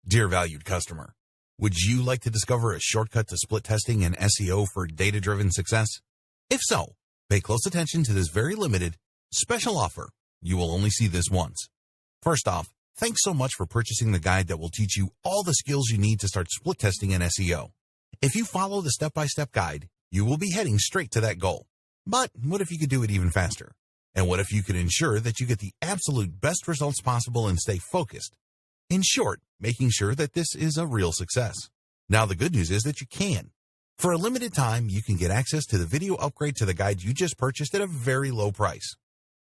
Dear valued customer, would you like to discover a shortcut to split testing and SEO for data-driven success? If so, pay close attention to this very limited, special offer. You will only see this once. First off, thanks so much for purchasing the guide that will teach you all the skills you need to start split testing and SEO. If you follow the step-by-step guide, you will be heading straight to that goal. But what if you could do it even faster? And what if you could ensure that you get the absolute best results possible and stay focused? In short, making sure that this is a real success. Now, the good news is that you can. For a limited time, you can get access to the video upgrade to the guide you just purchased at a very low price.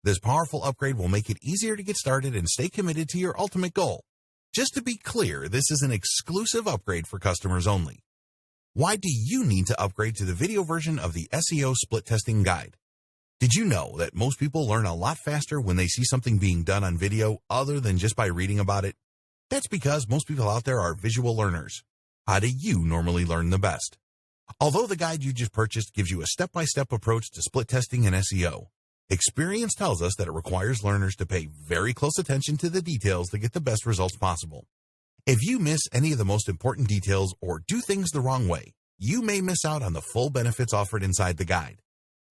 This powerful upgrade will make it easier to get started and stay committed to your ultimate goal. Just to be clear, this is an exclusive upgrade for customers only. Why do you need to upgrade to the video version of the SEO Split Testing Guide? Did you know that most people learn a lot faster when they see something being done on video other than just by reading about it? That's because most people out there are visual learners. How do you normally learn the best? Although the guide you just purchased gives you a step-by-step approach to split testing and SEO, experience tells us that it requires learners to pay very close attention to the details to get the best results possible. If you miss any of the most important details or do things the wrong way, you may miss out on the full benefits offered inside the guide.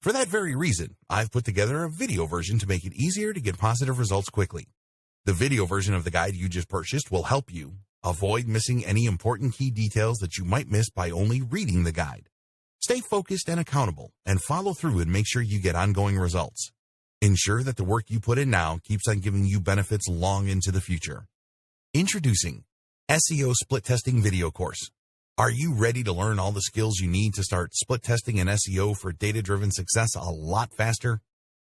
For that very reason, I've put together a video version to make it easier to get positive results quickly. The video version of the guide you just purchased will help you avoid missing any important key details that you might miss by only reading the guide. Stay focused and accountable, and follow through and make sure you get ongoing results. Ensure that the work you put in now keeps on giving you benefits long into the future. Introducing SEO Split Testing Video Course. Are you ready to learn all the skills you need to start split testing and SEO for data-driven success a lot faster?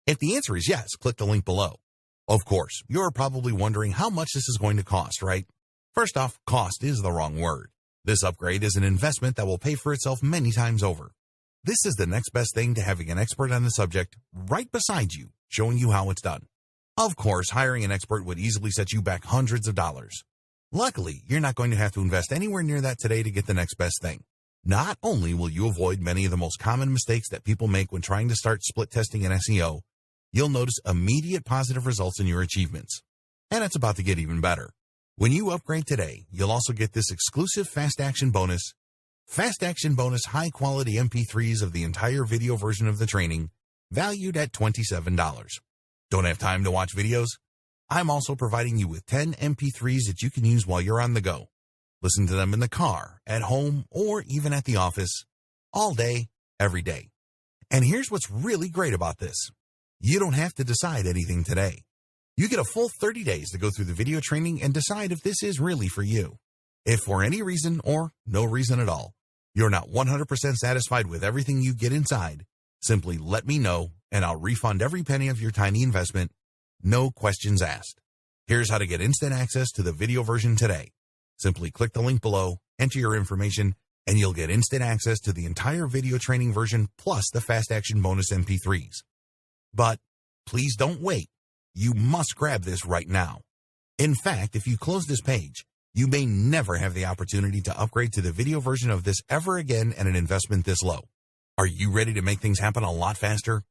If the answer is yes, click the link below. Of course, you're probably wondering how much this is going to cost, right? First off, cost is the wrong word. This upgrade is an investment that will pay for itself many times over. This is the next best thing to having an expert on the subject right beside you, showing you how it's done. Of course, hiring an expert would easily set you back hundreds of dollars. Luckily, you're not going to have to invest anywhere near that today to get the next best thing. Not only will you avoid many of the most common mistakes that people make when trying to start split testing and SEO, you'll notice immediate positive results in your achievements. And it's about to get even better. When you upgrade today, you'll also get this exclusive Fast Action Bonus high-quality MP3s of the entire video version of the training, valued at $27. Don't have time to watch videos? I'm also providing you with 10 MP3s that you can use while you're on the go. Listen to them in the car, at home, or even at the office, all day, every day. And here's what's really great about this. You don't have to decide anything today. You get a full 30 days to go through the video training and decide if this is really for you. If for any reason or no reason at all, you're not 100% satisfied with everything you get inside, simply let me know and I'll refund every penny of your tiny investment. No questions asked. Here's how to get instant access to the video version today. Simply click the link below, enter your information, and you'll get instant access to the entire video training version plus the Fast Action Bonus MP3s. But please don't wait. You must grab this right now. In fact, if you close this page, you may never have the opportunity to upgrade to the video version of this ever again at an investment this low. Are you ready to make things happen a lot faster?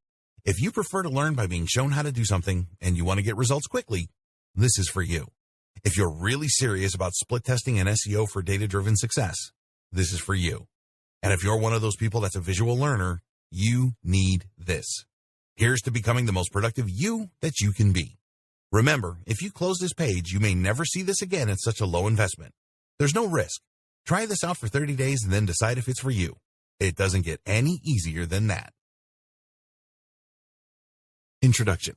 If you prefer to learn by being shown how to do something and you want to get results quickly, this is for you. If you're really serious about split testing and SEO for data-driven success, this is for you. And if you're one of those people that's a visual learner, you need this. Here's to becoming the most productive you that you can be. Remember, if you close this page, you may never see this again at such a low investment. There's no risk. Try this out for 30 days and then decide if it's for you. It doesn't get any easier than that. Introduction.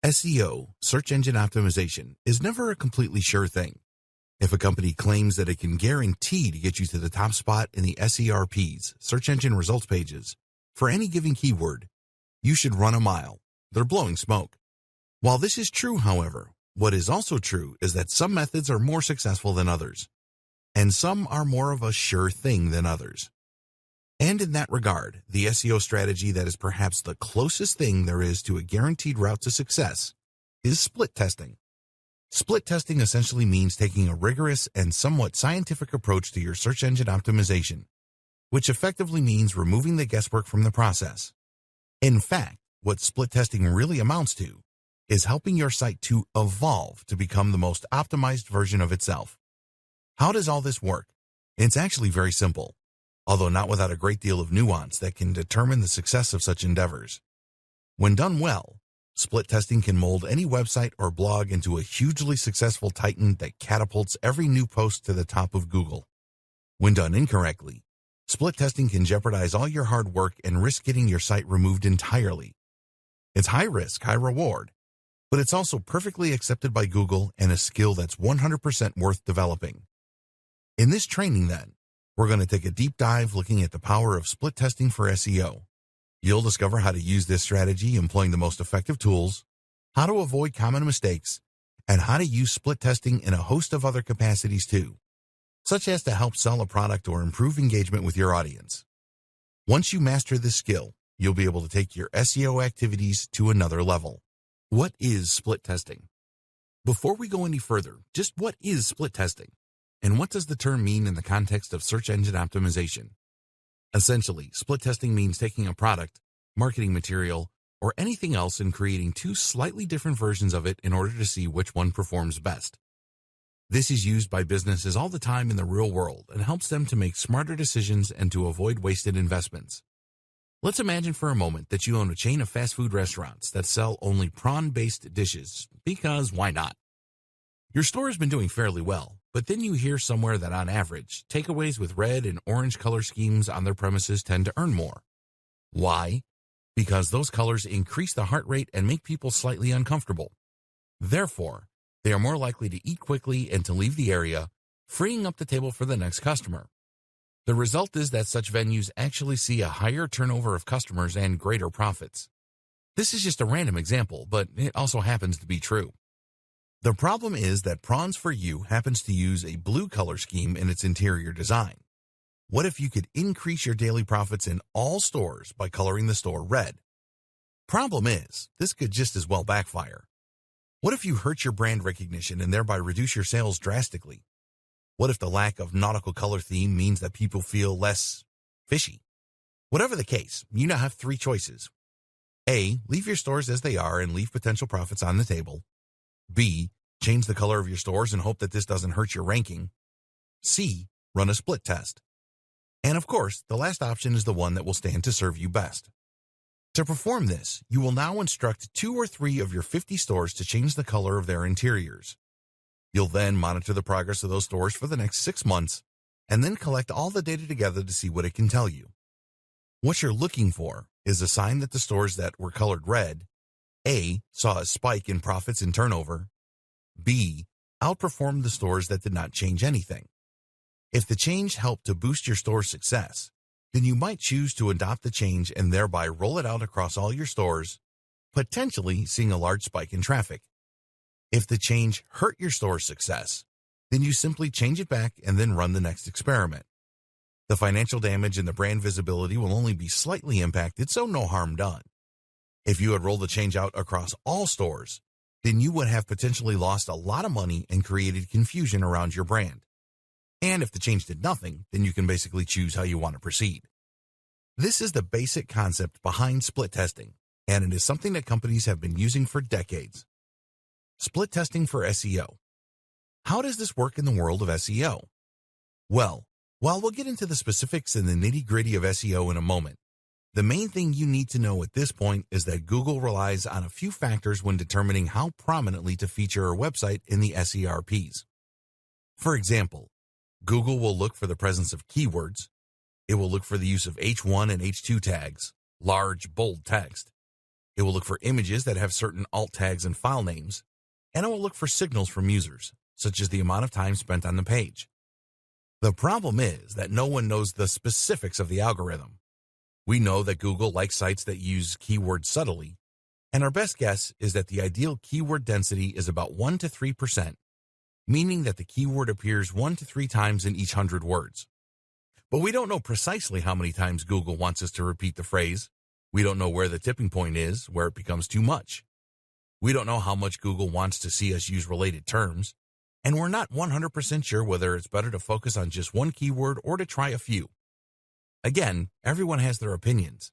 SEO, search engine optimization, is never a completely sure thing. If a company claims that it can guarantee to get you to the top spot in the SERPs, search engine results pages, for any given keyword, you should run a mile. They're blowing smoke. While this is true, however, what is also true is that some methods are more successful than others, and some are more of a sure thing than others. And in that regard, the SEO strategy that is perhaps the closest thing there is to a guaranteed route to success is split testing. Split testing essentially means taking a rigorous and somewhat scientific approach to your search engine optimization, which effectively means removing the guesswork from the process. In fact, what split testing really amounts to is helping your site to evolve to become the most optimized version of itself. How does all this work? It's actually very simple, although not without a great deal of nuance that can determine the success of such endeavors. When done well, split testing can mold any website or blog into a hugely successful titan that catapults every new post to the top of Google. When done incorrectly, split testing can jeopardize all your hard work and risk getting your site removed entirely. It's high risk, high reward, but it's also perfectly accepted by Google and a skill that's 100% worth developing. In this training, then, we're going to take a deep dive looking at the power of split testing for SEO. You'll discover how to use this strategy employing the most effective tools, how to avoid common mistakes, and how to use split testing in a host of other capacities too, such as to help sell a product or improve engagement with your audience. Once you master this skill, you'll be able to take your SEO activities to another level. What is split testing? Before we go any further, just what is split testing? And what does the term mean in the context of search engine optimization? Essentially, split testing means taking a product, marketing material, or anything else and creating two slightly different versions of it in order to see which one performs best. This is used by businesses all the time in the real world and helps them to make smarter decisions and to avoid wasted investments. Let's imagine for a moment that you own a chain of fast food restaurants that sell only prawn-based dishes, because why not? Your store has been doing fairly well, but then you hear somewhere that on average, takeaways with red and orange color schemes on their premises tend to earn more. Why? Because those colors increase the heart rate and make people slightly uncomfortable. Therefore, they are more likely to eat quickly and to leave the area, freeing up the table for the next customer. The result is that such venues actually see a higher turnover of customers and greater profits. This is just a random example, but it also happens to be true. The problem is that Prawns For You happens to use a blue color scheme in its interior design. What if you could increase your daily profits in all stores by coloring the store red? Problem is, this could just as well backfire. What if you hurt your brand recognition and thereby reduce your sales drastically? What if the lack of nautical color theme means that people feel less fishy? Whatever the case, you now have three choices. A, leave your stores as they are and leave potential profits on the table. B, change the color of your stores and hope that this doesn't hurt your ranking. C, run a split test. And of course, the last option is the one that will stand to serve you best. To perform this, you will now instruct 2 or 3 of your 50 stores to change the color of their interiors. You'll then monitor the progress of those stores for the next 6 months, and then collect all the data together to see what it can tell you. What you're looking for is a sign that the stores that were colored red, A, saw a spike in profits and turnover, B, outperformed the stores that did not change anything. If the change helped to boost your store's success, then you might choose to adopt the change and thereby roll it out across all your stores, potentially seeing a large spike in traffic. If the change hurt your store's success, then you simply change it back and then run the next experiment. The financial damage and the brand visibility will only be slightly impacted, so no harm done. If you had rolled the change out across all stores, then you would have potentially lost a lot of money and created confusion around your brand. And if the change did nothing, then you can basically choose how you want to proceed. This is the basic concept behind split testing, and it is something that companies have been using for decades. Split testing for SEO. How does this work in the world of SEO? Well, while we'll get into the specifics and the nitty-gritty of SEO in a moment, the main thing you need to know at this point is that Google relies on a few factors when determining how prominently to feature a website in the SERPs. For example, Google will look for the presence of keywords. It will look for the use of H1 and H2 tags, large, bold text. It will look for images that have certain alt tags and file names, and it will look for signals from users, such as the amount of time spent on the page. The problem is that no one knows the specifics of the algorithm. We know that Google likes sites that use keywords subtly, and our best guess is that the ideal keyword density is about 1 to 3%, meaning that the keyword appears 1 to 3 times in each 100 words. But we don't know precisely how many times Google wants us to repeat the phrase. We don't know where the tipping point is, where it becomes too much. We don't know how much Google wants to see us use related terms, and we're not 100% sure whether it's better to focus on just one keyword or to try a few. Again, everyone has their opinions.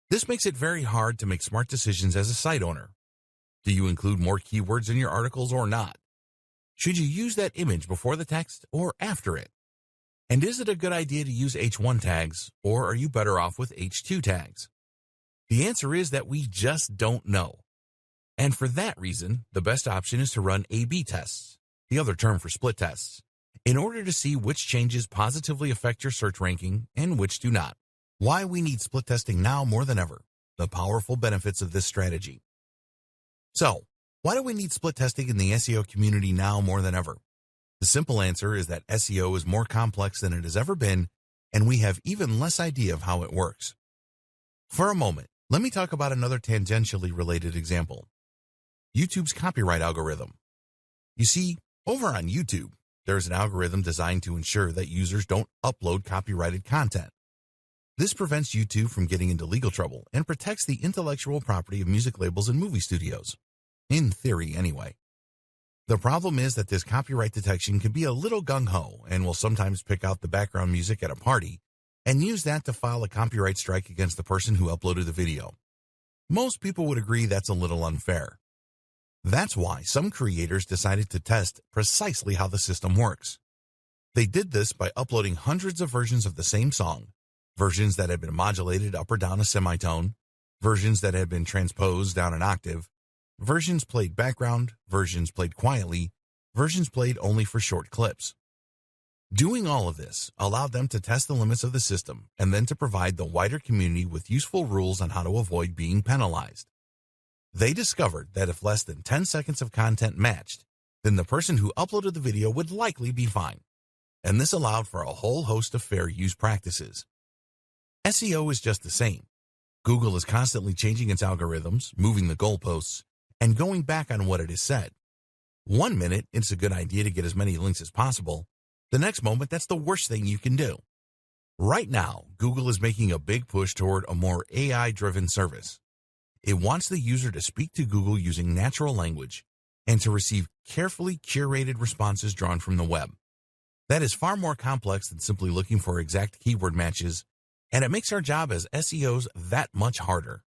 This makes it very hard to make smart decisions as a site owner. Do you include more keywords in your articles or not? Should you use that image before the text or after it? And is it a good idea to use H1 tags, or are you better off with H2 tags? The answer is that we just don't know. And for that reason, the best option is to run A/B tests, the other term for split tests, in order to see which changes positively affect your search ranking and which do not. Why we need split testing now more than ever, the powerful benefits of this strategy. So, why do we need split testing in the SEO community now more than ever? The simple answer is that SEO is more complex than it has ever been, and we have even less idea of how it works. For a moment, let me talk about another tangentially related example. YouTube's copyright algorithm. You see, over on YouTube, there's an algorithm designed to ensure that users don't upload copyrighted content. This prevents YouTube from getting into legal trouble and protects the intellectual property of music labels and movie studios. In theory, anyway. The problem is that this copyright detection can be a little gung-ho and will sometimes pick out the background music at a party and use that to file a copyright strike against the person who uploaded the video. Most people would agree that's a little unfair. That's why some creators decided to test precisely how the system works. They did this by uploading hundreds of versions of the same song, versions that had been modulated up or down a semitone, versions that had been transposed down an octave, versions played background, versions played quietly, versions played only for short clips. Doing all of this allowed them to test the limits of the system and then to provide the wider community with useful rules on how to avoid being penalized. They discovered that if less than 10 seconds of content matched, then the person who uploaded the video would likely be fine. And this allowed for a whole host of fair use practices. SEO is just the same. Google is constantly changing its algorithms, moving the goalposts, and going back on what it has said. One minute, it's a good idea to get as many links as possible. The next moment, that's the worst thing you can do. Right now, Google is making a big push toward a more AI-driven service. It wants the user to speak to Google using natural language and to receive carefully curated responses drawn from the web. That is far more complex than simply looking for exact keyword matches, and it makes our job as SEOs that much harder.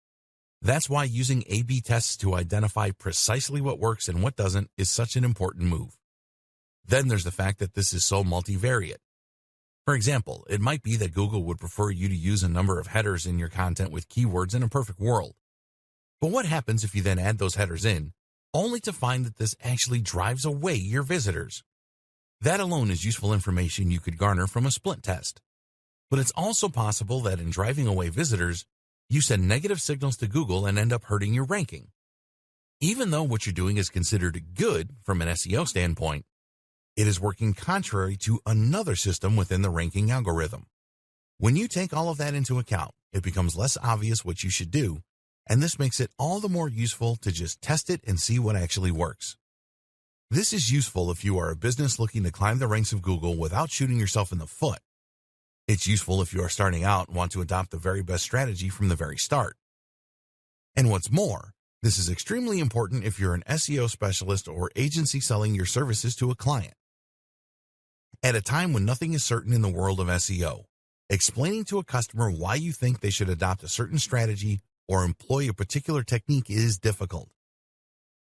That's why using A/B tests to identify precisely what works and what doesn't is such an important move. Then there's the fact that this is so multivariate. For example, it might be that Google would prefer you to use a number of headers in your content with keywords in a perfect world. But what happens if you then add those headers in, only to find that this actually drives away your visitors? That alone is useful information you could garner from a split test. But it's also possible that in driving away visitors, you send negative signals to Google and end up hurting your ranking. Even though what you're doing is considered good from an SEO standpoint, it is working contrary to another system within the ranking algorithm. When you take all of that into account, it becomes less obvious what you should do, and this makes it all the more useful to just test it and see what actually works. This is useful if you are a business looking to climb the ranks of Google without shooting yourself in the foot. It's useful if you are starting out and want to adopt the very best strategy from the very start. And what's more, this is extremely important if you're an SEO specialist or agency selling your services to a client. At a time when nothing is certain in the world of SEO, explaining to a customer why you think they should adopt a certain strategy or employ a particular technique is difficult.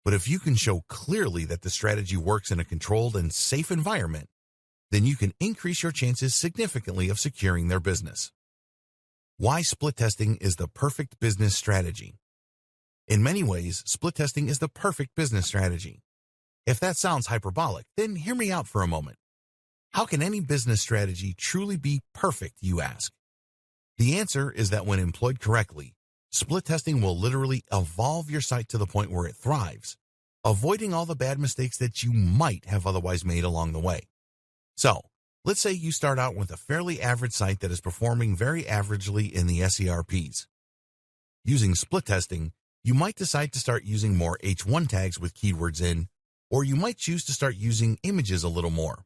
But if you can show clearly that the strategy works in a controlled and safe environment, then you can increase your chances significantly of securing their business. Why split testing is the perfect business strategy. In many ways, split testing is the perfect business strategy. If that sounds hyperbolic, then hear me out for a moment. How can any business strategy truly be perfect, you ask? The answer is that when employed correctly, split testing will literally evolve your site to the point where it thrives, avoiding all the bad mistakes that you might have otherwise made along the way. So, let's say you start out with a fairly average site that is performing very averagely in the SERPs. Using split testing, you might decide to start using more H1 tags with keywords in, or you might choose to start using images a little more.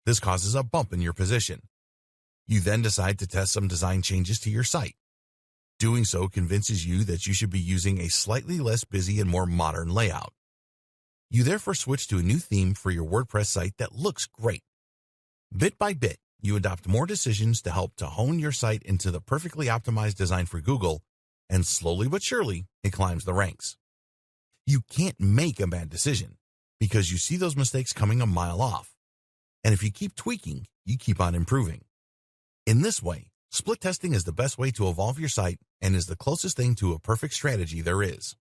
This causes a bump in your position. You then decide to test some design changes to your site. Doing so convinces you that you should be using a slightly less busy and more modern layout. You therefore switch to a new theme for your WordPress site that looks great. Bit by bit, you adopt more decisions to help to hone your site into the perfectly optimized design for Google, and slowly but surely, it climbs the ranks. You can't make a bad decision, because you see those mistakes coming a mile off. And if you keep tweaking, you keep on improving. In this way, split testing is the best way to evolve your site and is the closest thing to a perfect strategy there is.